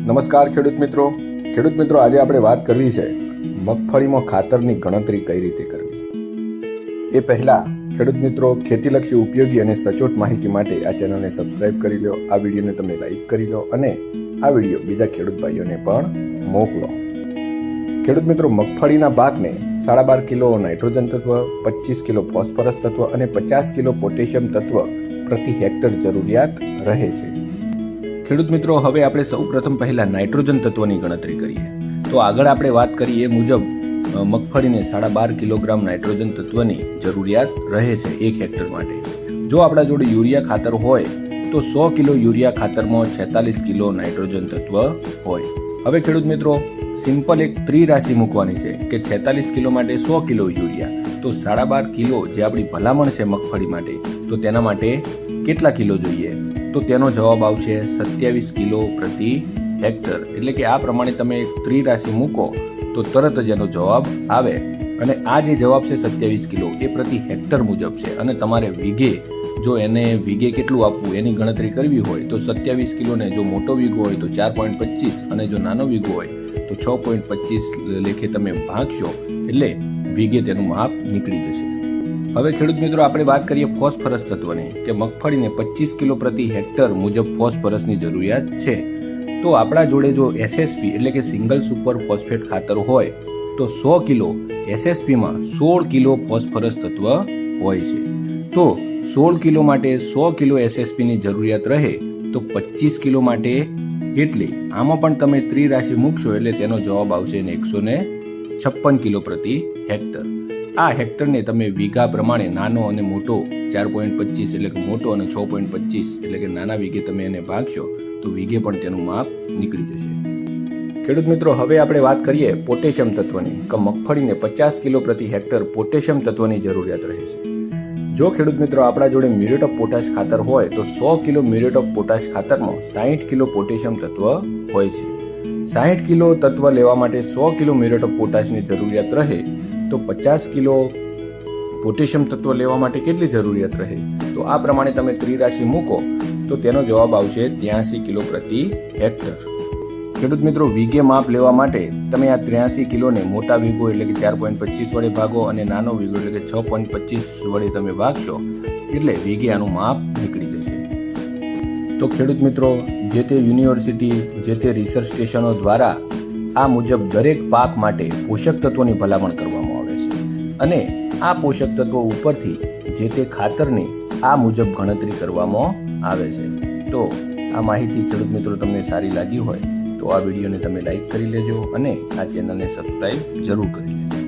નમસ્કાર ખેડૂત મિત્રો, આજે આપણે વાત કરવી છે મગફળીમાં ખાતરની ગણતરી કઈ રીતે કરવી। એ પહેલા ખેડૂત મિત્રો, ખેતીલક્ષી ઉપયોગી અને સચોટ માહિતી માટે આ ચેનલને સબસ્ક્રાઇબ કરી લો, આ વિડીયોને તમે લાઈક કરી લો અને આ વિડીયો બીજા ખેડૂત ભાઈઓને પણ મોકલો। ખેડૂત મિત્રો, મગફળીના પાકને 12.5 કિલો નાઇટ્રોજન તત્વ, 25 કિલો ફોસ્ફરસ તત્વ અને 50 કિલો પોટેશિયમ તત્વ પ્રતિ હેક્ટર જરૂરિયાત રહે છે। ખેડૂત મિત્રો, હવે આપણે સૌપ્રથમ પહેલા નાઇટ્રોજન તત્વની ગણતરી કરીએ તો આગળ આપણે વાત કરી એ મુજબ મગફળીને 12.5 કિલોગ્રામ નાઇટ્રોજન તત્વની જરૂરિયાત રહે છે 1 હેક્ટર માટે। જો આપણા જોડે યુરિયા ખાતર હોય તો 100 કિલો યુરિયા ખાતરમાં 46 કિલો નાઇટ્રોજન તત્વ હોય। હવે ખેડૂત મિત્રો, સિમ્પલ એક ત્રિરાશિ મૂકવાની છે કે 46 કિલો માટે 100 કિલો યુરિયા, તો 12.5 કિલો જે આપણી ભલામણ છે મગફળી માટે, તો તેના માટે કેટલા કિલો જોઈએ? તો તેનો જવાબ આવશે 27 કિલો પ્રતિ હેક્ટર। એટલે કે આ પ્રમાણે તમે ત્રિરાશિ મૂકો તો તરત જ એનો જવાબ આવે। અને આ જે જવાબ છે 27 કિલો એ પ્રતિ હેક્ટર મુજબ છે, અને તમારે વીઘે જો એને વીઘે કેટલું આપવું એની ગણતરી કરવી હોય તો 27 કિલોને જો મોટો વીઘો હોય તો 4.25 અને જો નાનો વીઘો હોય તો 6.25 લેખે તમે ભાગશો એટલે વીઘે તેનું માપ નીકળી જશે। હવે ખેડૂત મિત્રો, આપણે વાત કરીએ ફોસ્ફરસ તત્વની કે મગફળીને 25 કિલો પ્રતિ હેક્ટર મુજબ ફોસ્ફરસની જરૂરિયાત છે। તો આપણા જોડે જો એસએસપી એટલે કે સિંગલ સુપર ફોસ્ફેટ ખાતર હોય તો 100 કિલો એસએસપીમાં 16 કિલો ફોસ્ફરસ તત્વ હોય છે। તો 16 કિલો માટે 100 કિલો એસએસપીની જરૂરિયાત રહે તો 25 કિલો માટે કેટલી? આમાં પણ તમે ત્રિરાશિ મૂકશો એટલે તેનો જવાબ આવશે 156 કિલો પ્રતિ હેક્ટર। આ હેક્ટરને તમે વીઘા પ્રમાણે નાનો અને મોટો 4.25 એટલે કે મોટો અને 6.25 એટલે કે નાના વીઘે તમે એને ભાગશો તો વીઘે પણ તેનું માપ નીકળી જશે। ખેડૂત મિત્રો, હવે આપણે વાત કરીએ પોટેશિયમ તત્વની કે મગફળીને 50 કિલો પ્રતિ હેક્ટર પોટેશિયમ તત્વની જરૂરિયાત રહે છે। જો ખેડૂત મિત્રો આપણા જોડે મ્યુરેટ ઓફ પોટાશ ખાતર હોય તો 100 કિલો મ્યુરેટ ઓફ પોટાશ ખાતરમાં 60 કિલો પોટેશિયમ તત્વ હોય છે। 60 કિલો તત્વ લેવા માટે 100 કિલો મ્યુરેટ ઓફ પોટાશની જરૂરિયાત રહે તો 50 કિલો પોટેશિયમ તત્વ લેવા માટે કેટલી જરૂરિયાત રહે? તો આ પ્રમાણે તમે ત્રિરાશિ મૂકો તો તેનો જવાબ આવશે 83 કિલો પ્રતિ હેક્ટર। ખેડૂત મિત્રો, વીઘે માપ લેવા માટે તમે આ 83 કિલોને મોટા વીઘો એટલે કે 4.25 વડે ભાગો અને નાનો વીઘો એટલે કે 6.25 વડે તમે ભાગશો એટલે વીઘે આનું માપ નીકળી જશે। તો ખેડૂત મિત્રો, જે તે યુનિવર્સિટી, જે તે રિસર્ચ સ્ટેશનો દ્વારા આ મુજબ દરેક પાક માટે પોષક તત્વોની ભલામણ કરવામાં આવે છે, અને આ પોષક તત્વો ઉપરથી જે તે ખાતરની આ મુજબ ગણતરી કરવામાં આવે છે। તો આ માહિતી ખેડૂત મિત્રો તમને સારી લાગી હોય તો આ વિડીયોને તમે લાઈક કરી લેજો અને આ ચેનલને સબસ્ક્રાઇબ જરૂર કરી લેજો।